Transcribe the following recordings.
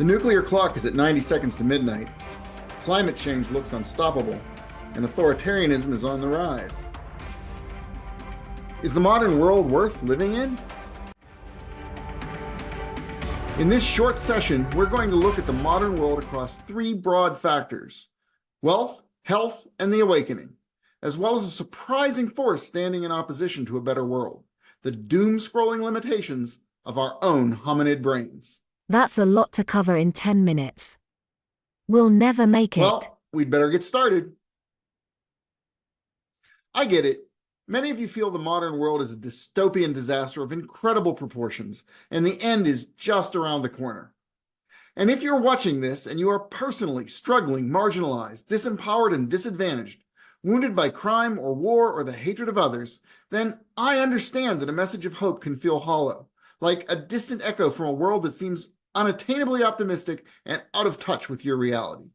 The nuclear clock is at 90 seconds to midnight. Climate change looks unstoppable, and authoritarianism is on the rise. Is the modern world worth living in? In this short session, we're going to look at the modern world across three broad factors: wealth, health, and the awakening, as well as a surprising force standing in opposition to a better world: the doom-scrolling limitations of our own hominid brains. That's a lot to cover in 10 minutes. We'll never make it. Well, we'd better get started. I get it. Many of you feel the modern world is a dystopian disaster of incredible proportions, and the end is just around the corner. And if you're watching this and you are personally struggling, marginalized, disempowered, and disadvantaged, wounded by crime or war or the hatred of others, then I understand that a message of hope can feel hollow, like a distant echo from a world that seems unattainably optimistic and out of touch with your reality.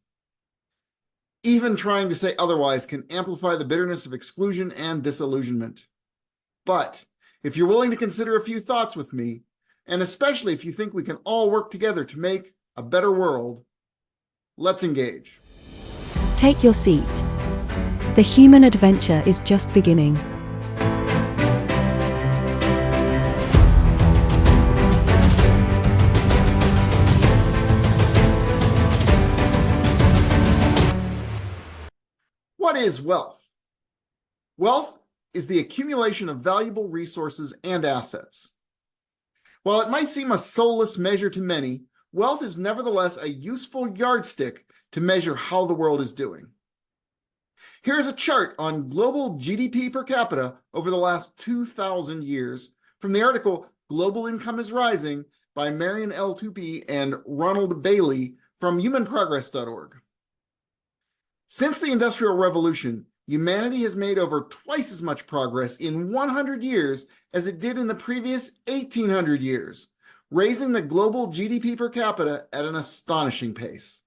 Even trying to say otherwise can amplify the bitterness of exclusion and disillusionment. But if you're willing to consider a few thoughts with me, and especially if you think we can all work together to make a better world, let's engage. Take your seat. The human adventure is just beginning. What is wealth? Wealth is the accumulation of valuable resources and assets. While it might seem a soulless measure to many, wealth is nevertheless a useful yardstick to measure how the world is doing. Here's a chart on global GDP per capita over the last 2,000 years from the article Global Income is Rising by Marion L. Tupy and Ronald Bailey from humanprogress.org. Since the Industrial Revolution, humanity has made over twice as much progress in 100 years as it did in the previous 1,800 years, raising the global GDP per capita at an astonishing pace.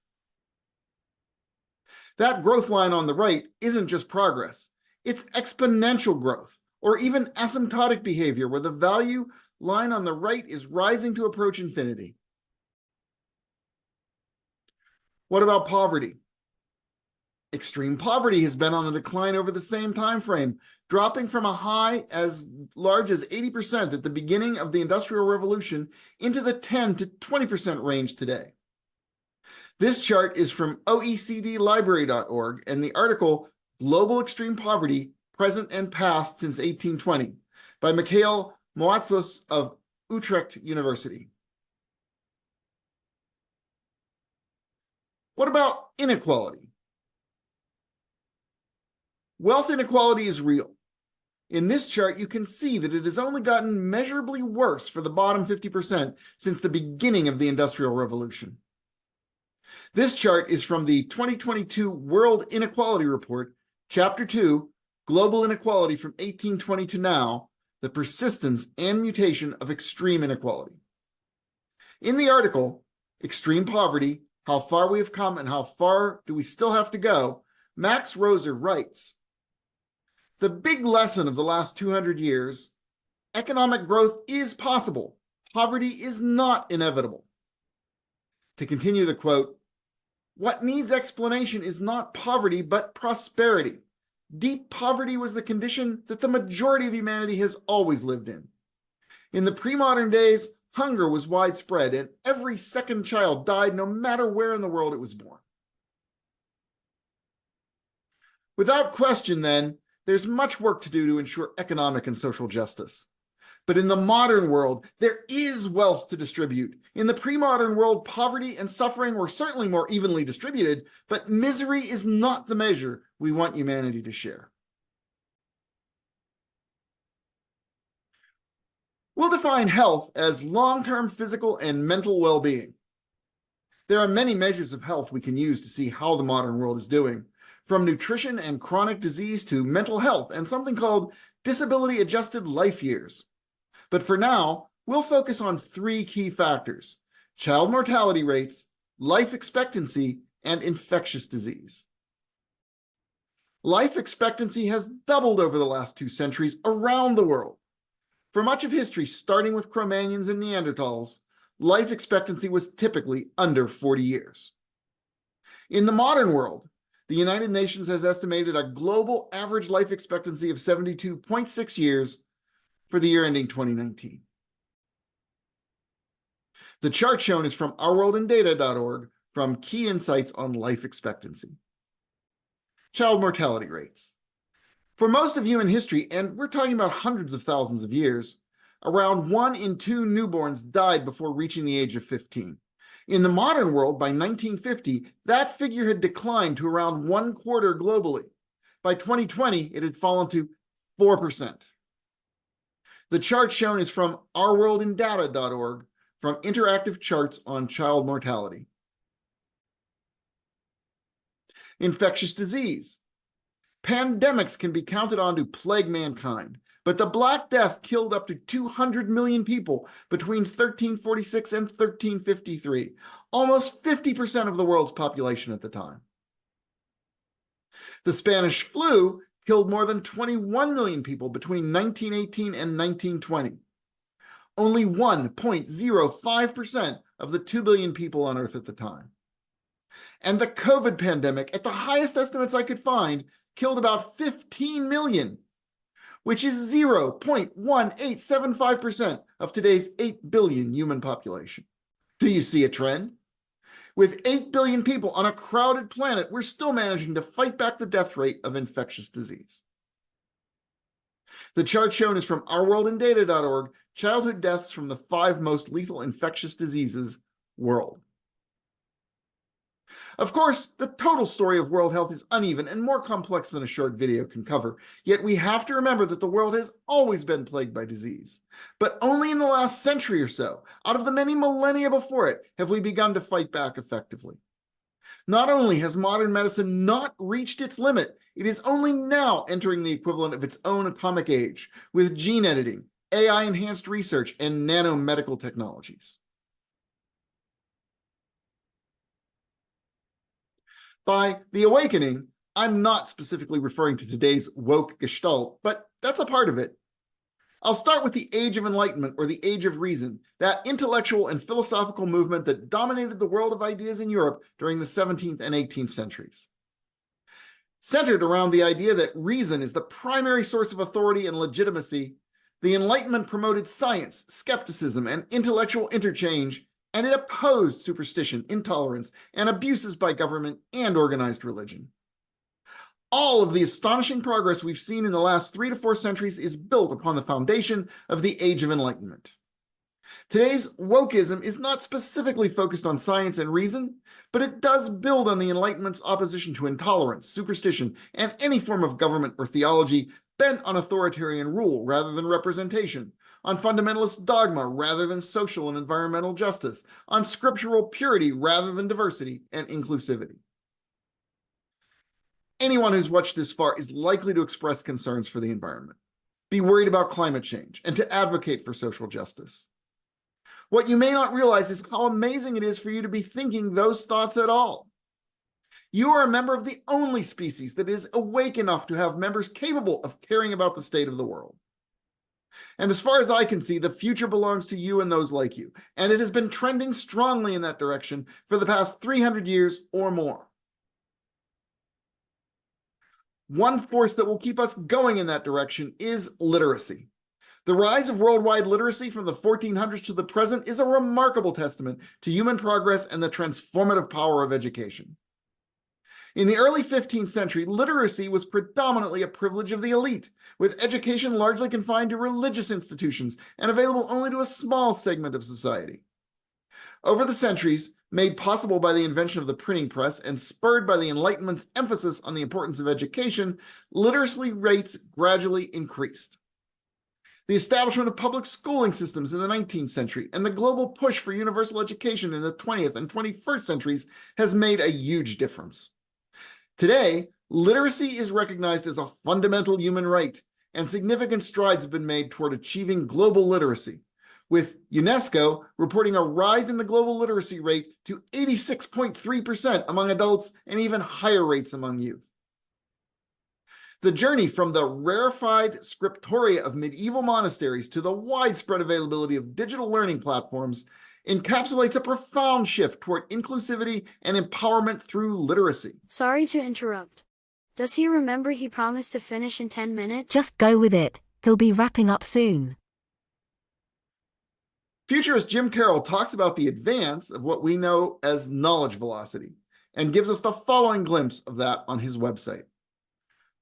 That growth line on the right isn't just progress, it's exponential growth, or even asymptotic behavior where the value line on the right is rising to approach infinity. What about poverty? Extreme poverty has been on the decline over the same time frame, dropping from a high as large as 80% at the beginning of the Industrial Revolution into the 10 to 20% range today. This chart is from OECDlibrary.org and the article Global Extreme Poverty, Present and Past Since 1820 by Mikhail Moatsos of Utrecht University. What about inequality? Wealth inequality is real. In this chart, you can see that it has only gotten measurably worse for the bottom 50% since the beginning of the Industrial Revolution. This chart is from the 2022 World Inequality Report, Chapter 2, Global Inequality from 1820 to Now, the Persistence and Mutation of Extreme Inequality. In the article, Extreme Poverty, How Far We Have Come and How Far Do We Still Have to Go, Max Roser writes, "The big lesson of the last 200 years, economic growth is possible. Poverty is not inevitable." To continue the quote, "What needs explanation is not poverty, but prosperity. Deep poverty was the condition that the majority of humanity has always lived in. In the pre-modern days, hunger was widespread, and every second child died no matter where in the world it was born." Without question, then, there's much work to do to ensure economic and social justice. But in the modern world, there is wealth to distribute. In the pre-modern world, poverty and suffering were certainly more evenly distributed, but misery is not the measure we want humanity to share. We'll define health as long-term physical and mental well-being. There are many measures of health we can use to see how the modern world is doing, from nutrition and chronic disease to mental health and something called disability-adjusted life years. But for now, we'll focus on three key factors: child mortality rates, life expectancy, and infectious disease. Life expectancy has doubled over the last 2 centuries around the world. For much of history, starting with Cro-Magnons and Neanderthals, life expectancy was typically under 40 years. In the modern world, the United Nations has estimated a global average life expectancy of 72.6 years for the year ending 2019. The chart shown is from ourworldindata.org from Key Insights on Life Expectancy. Child mortality rates. For most of human history, and we're talking about hundreds of thousands of years, around 1 in 2 newborns died before reaching the age of 15. In the modern world, by 1950, that figure had declined to around 1/4 globally. By 2020, it had fallen to 4%. The chart shown is from ourworldindata.org from Interactive Charts on Child Mortality. Infectious disease. Pandemics can be counted on to plague mankind, but the Black Death killed up to 200 million people between 1346 and 1353, almost 50% of the world's population at the time. The Spanish flu killed more than 21 million people between 1918 and 1920. Only 1.05% of the 2 billion people on Earth at the time. And the COVID pandemic, at the highest estimates I could find, killed about 15 million, which is 0.1875% of today's 8 billion human population. Do you see a trend? With 8 billion people on a crowded planet, we're still managing to fight back the death rate of infectious disease. The chart shown is from ourworldindata.org, childhood deaths from the 5 most lethal infectious diseases world. Of course, the total story of world health is uneven and more complex than a short video can cover, yet we have to remember that the world has always been plagued by disease. But only in the last century or so, out of the many millennia before it, have we begun to fight back effectively. Not only has modern medicine not reached its limit, it is only now entering the equivalent of its own atomic age, with gene editing, AI-enhanced research, and nanomedical technologies. By the awakening, I'm not specifically referring to today's woke gestalt, but that's a part of it. I'll start with the Age of Enlightenment, or the Age of Reason, that intellectual and philosophical movement that dominated the world of ideas in Europe during the 17th and 18th centuries. Centered around the idea that reason is the primary source of authority and legitimacy, the Enlightenment promoted science, skepticism, and intellectual interchange, and it opposed superstition, intolerance, and abuses by government and organized religion. All of the astonishing progress we've seen in the last 3 to 4 centuries is built upon the foundation of the Age of Enlightenment. Today's wokeism is not specifically focused on science and reason, but it does build on the Enlightenment's opposition to intolerance, superstition, and any form of government or theology bent on authoritarian rule rather than representation, on fundamentalist dogma rather than social and environmental justice, on scriptural purity rather than diversity and inclusivity. Anyone who's watched this far is likely to express concerns for the environment, be worried about climate change, and to advocate for social justice. What you may not realize is how amazing it is for you to be thinking those thoughts at all. You are a member of the only species that is awake enough to have members capable of caring about the state of the world. And as far as I can see, the future belongs to you and those like you, and it has been trending strongly in that direction for the past 300 years or more. One force that will keep us going in that direction is literacy. The rise of worldwide literacy from the 1400s to the present is a remarkable testament to human progress and the transformative power of education. In the early 15th century, literacy was predominantly a privilege of the elite, with education largely confined to religious institutions and available only to a small segment of society. Over the centuries, made possible by the invention of the printing press and spurred by the Enlightenment's emphasis on the importance of education, literacy rates gradually increased. The establishment of public schooling systems in the 19th century and the global push for universal education in the 20th and 21st centuries has made a huge difference. Today, literacy is recognized as a fundamental human right, and significant strides have been made toward achieving global literacy, with UNESCO reporting a rise in the global literacy rate to 86.3% among adults and even higher rates among youth. The journey from the rarefied scriptoria of medieval monasteries to the widespread availability of digital learning platforms encapsulates a profound shift toward inclusivity and empowerment through literacy. Sorry to interrupt. Does he remember he promised to finish in 10 minutes? Just go with it, he'll be wrapping up soon. Futurist Jim Carroll talks about the advance of what we know as knowledge velocity and gives us the following glimpse of that on his website.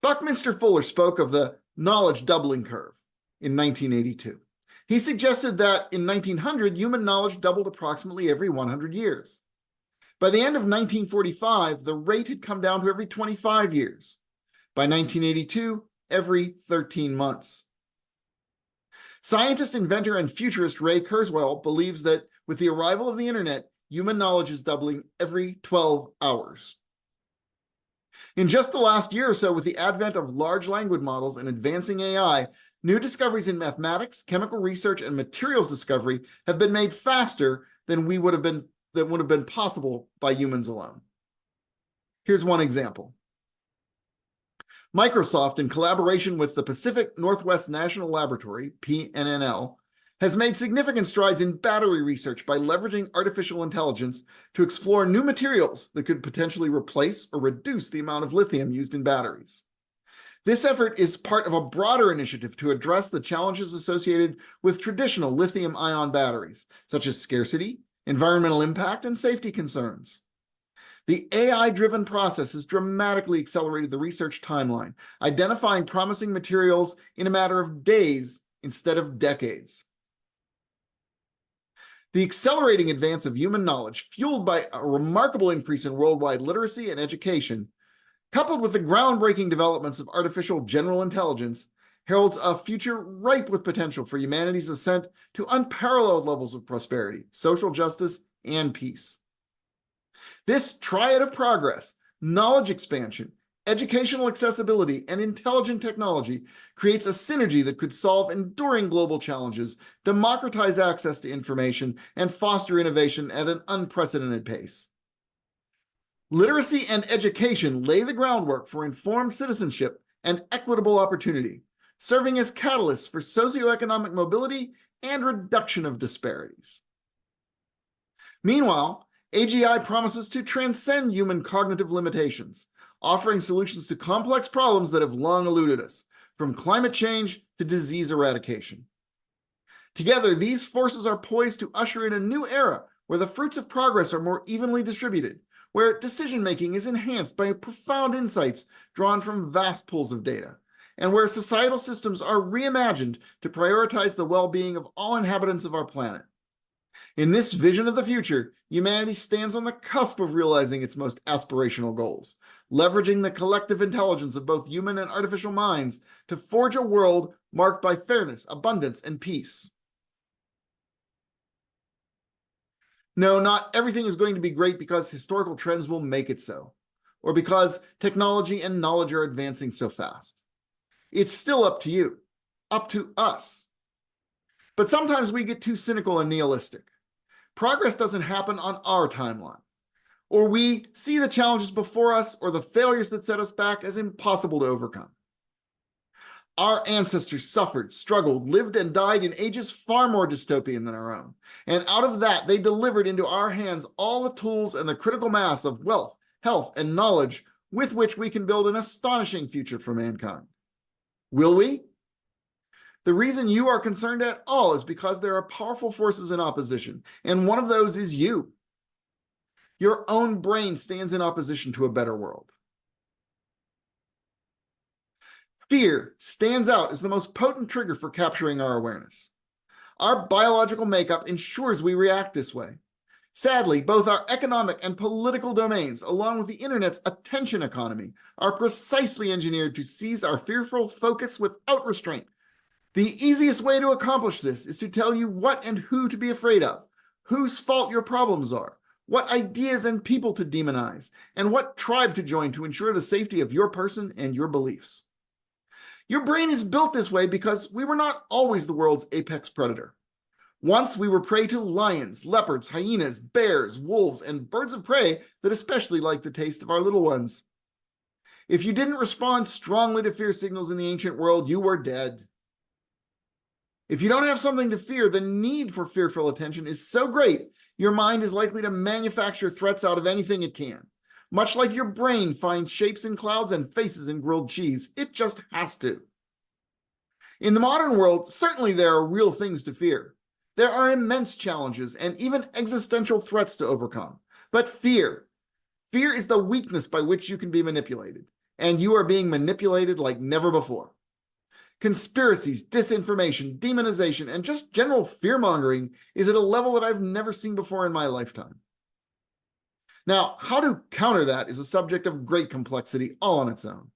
Buckminster Fuller spoke of the knowledge doubling curve in 1982. He suggested that in 1900, human knowledge doubled approximately every 100 years. By the end of 1945, the rate had come down to every 25 years. By 1982, every 13 months. Scientist, inventor, and futurist Ray Kurzweil believes that with the arrival of the internet, human knowledge is doubling every 12 hours. In just the last year or so, with the advent of large language models and advancing AI, new discoveries in mathematics, chemical research, and materials discovery have been made faster than would have been possible by humans alone. Here's one example. Microsoft, in collaboration with the Pacific Northwest National Laboratory, PNNL, has made significant strides in battery research by leveraging artificial intelligence to explore new materials that could potentially replace or reduce the amount of lithium used in batteries. This effort is part of a broader initiative to address the challenges associated with traditional lithium-ion batteries, such as scarcity, environmental impact, and safety concerns. The AI-driven process has dramatically accelerated the research timeline, identifying promising materials in a matter of days instead of decades. The accelerating advance of human knowledge, fueled by a remarkable increase in worldwide literacy and education, coupled with the groundbreaking developments of artificial general intelligence, heralds a future ripe with potential for humanity's ascent to unparalleled levels of prosperity, social justice, and peace. This triad of progress, knowledge expansion, educational accessibility, and intelligent technology creates a synergy that could solve enduring global challenges, democratize access to information, and foster innovation at an unprecedented pace. Literacy and education lay the groundwork for informed citizenship and equitable opportunity, serving as catalysts for socioeconomic mobility and reduction of disparities. Meanwhile, AGI promises to transcend human cognitive limitations, offering solutions to complex problems that have long eluded us, from climate change to disease eradication. Together, these forces are poised to usher in a new era where the fruits of progress are more evenly distributed, where decision-making is enhanced by profound insights drawn from vast pools of data, and where societal systems are reimagined to prioritize the well-being of all inhabitants of our planet. In this vision of the future, humanity stands on the cusp of realizing its most aspirational goals, leveraging the collective intelligence of both human and artificial minds to forge a world marked by fairness, abundance, and peace. No, not everything is going to be great because historical trends will make it so, or because technology and knowledge are advancing so fast. It's still up to you, up to us. But sometimes we get too cynical and nihilistic. Progress doesn't happen on our timeline, or we see the challenges before us or the failures that set us back as impossible to overcome. Our ancestors suffered, struggled, lived, and died in ages far more dystopian than our own, and out of that they delivered into our hands all the tools and the critical mass of wealth, health, and knowledge with which we can build an astonishing future for mankind. Will we? The reason you are concerned at all is because there are powerful forces in opposition, and one of those is you. Your own brain stands in opposition to a better world. Fear stands out as the most potent trigger for capturing our awareness. Our biological makeup ensures we react this way. Sadly, both our economic and political domains, along with the internet's attention economy, are precisely engineered to seize our fearful focus without restraint. The easiest way to accomplish this is to tell you what and who to be afraid of, whose fault your problems are, what ideas and people to demonize, and what tribe to join to ensure the safety of your person and your beliefs. Your brain is built this way because we were not always the world's apex predator. Once we were prey to lions, leopards, hyenas, bears, wolves, and birds of prey that especially liked the taste of our little ones. If you didn't respond strongly to fear signals in the ancient world, you were dead. If you don't have something to fear, the need for fearful attention is so great, your mind is likely to manufacture threats out of anything it can. Much like your brain finds shapes in clouds and faces in grilled cheese, it just has to. In the modern world, certainly there are real things to fear. There are immense challenges and even existential threats to overcome. But fear is the weakness by which you can be manipulated, and you are being manipulated like never before. Conspiracies, disinformation, demonization, and just general fear-mongering is at a level that I've never seen before in my lifetime. Now, how to counter that is a subject of great complexity all on its own.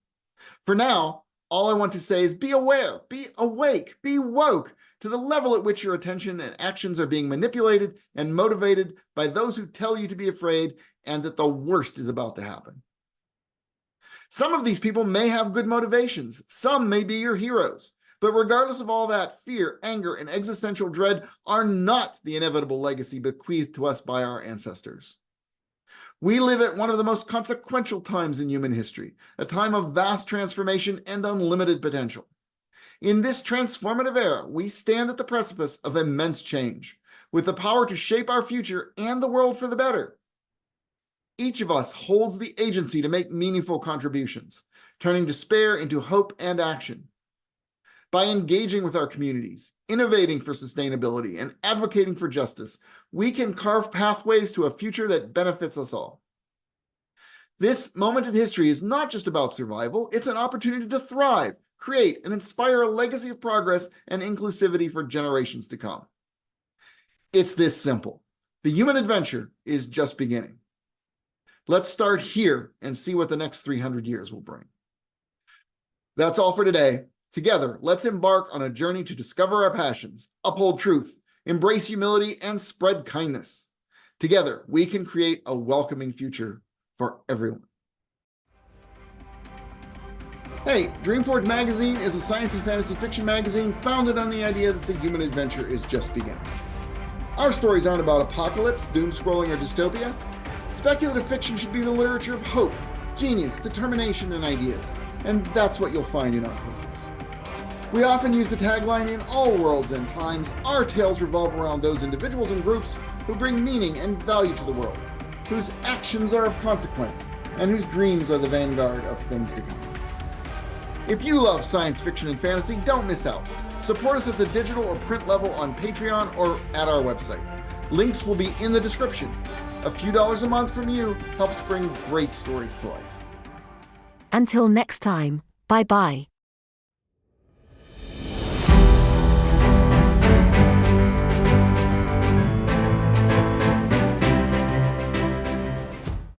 For now, all I want to say is be aware, be awake, be woke to the level at which your attention and actions are being manipulated and motivated by those who tell you to be afraid and that the worst is about to happen. Some of these people may have good motivations. Some may be your heroes. But regardless of all that, fear, anger, and existential dread are not the inevitable legacy bequeathed to us by our ancestors. We live at one of the most consequential times in human history, a time of vast transformation and unlimited potential. In this transformative era, we stand at the precipice of immense change, with the power to shape our future and the world for the better. Each of us holds the agency to make meaningful contributions, turning despair into hope and action. By engaging with our communities, innovating for sustainability, and advocating for justice, we can carve pathways to a future that benefits us all. This moment in history is not just about survival, it's an opportunity to thrive, create, and inspire a legacy of progress and inclusivity for generations to come. It's this simple. The human adventure is just beginning. Let's start here and see what the next 300 years will bring. That's all for today. Together, let's embark on a journey to discover our passions, uphold truth, embrace humility, and spread kindness. Together, we can create a welcoming future for everyone. Hey, DreamForge Magazine is a science and fantasy fiction magazine founded on the idea that the human adventure is just beginning. Our stories aren't about apocalypse, doom-scrolling, or dystopia. Speculative fiction should be the literature of hope, genius, determination, and ideas. And that's what you'll find in our pages. We often use the tagline, "In all worlds and times, our tales revolve around those individuals and groups who bring meaning and value to the world, whose actions are of consequence, and whose dreams are the vanguard of things to come." If you love science fiction and fantasy, don't miss out. Support us at the digital or print level on Patreon or at our website. Links will be in the description. A few dollars a month from you helps bring great stories to life. Until next time, bye-bye.